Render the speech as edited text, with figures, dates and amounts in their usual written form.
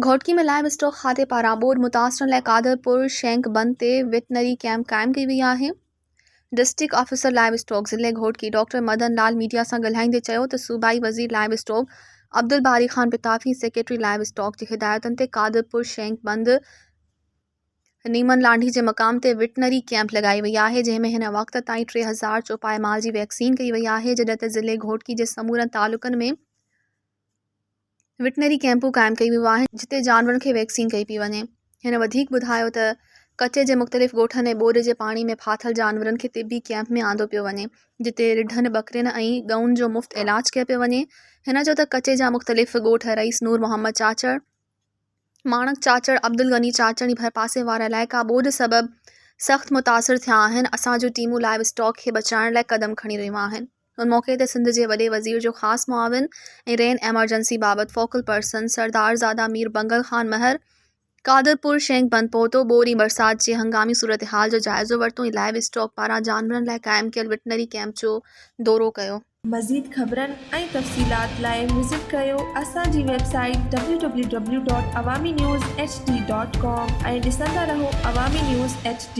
घोटकी में live stock खाते पारां बोर्ड मुतासरन लाइ कादरपुर शैंक बंद ते वेटनरी कैंप क़ाइम कई वई आहे। डिस्ट्रिक्ट ऑफिसर लाइव स्टॉक ज़िले घोटकी डॉक्टर मदन लाल मीडिया सां ॻाल्हाईंदे चयो त सूबाई वज़ीर लाइव स्टॉक अब्दुल बारी खान पिताफ़ी सेक्रेटरी लाइव स्टॉक जी हिदायतुनि ते कादरपुर शैंक बंद नीमन लांढी जे मक़ाम ते वेटनरी कैंप लगाई वई आहे, जंहिंमें हिन वक़्त ताईं 3000 चौपाए माल जी वैक्सीन कई वई आहे, जॾहिं त ज़िले घोटकी जे समूरनि तालुक़नि में वेटनरी कैंपूं क़ाइमु कई वियूं आहिनि, जिते जानवरनि खे वैक्सीन कई पई वञे। हिन वधीक ॿुधायो त कचे जे मुख़्तलिफ़ ॻोठनि ऐं ॿोॾि जे पाणी में फाथल जानवरनि खे तिबी कैंप में आंदो पियो वञे, जिते रिढनि बकरियुनि ऐं गउनि जो मुफ़्त इलाज कयो पियो वञे। हिन जो त कचे जा मुख़्तलिफ़ ॻोठ रईस नूर मोहम्मद चाचड़, माणक चाचड़, अब्दुल गनी चाचड़ ऐं भरपासे वारा इलाइक़ा ॿोॾि सबबि सख़्तु मुतासिर थिया आहिनि। असांजूं टीमूं लाइव स्टॉक खे बचाइण लाइ क़दम खणी रहियूं आहिनि। उन मौक़े ते सिंध जे वॾे वज़ीर जो ख़ासि मुआविन ऐं रेन एमरजेंसी बाबति फोकल पर्सन सरदारज़ादा मीर बंगल ख़ान महर कादरपुर शैंक बंद पहुतो, ॿोरी बरसाति जी हंगामी सूरत हाल जो जाइज़ो वरितो ऐं लाइव स्टॉक पारां जानवरनि लाइ क़ाइमु कयल वेटनरी कैंप जो दौरो कयो। मज़ीद ख़बरनि ऐं तफ़सीलात लाइ विज़िट कयो असांजी वेबसाइट www.awamiNewsHD.com ऐं ॾिसंदा रहो अवामी न्यूज़ HD।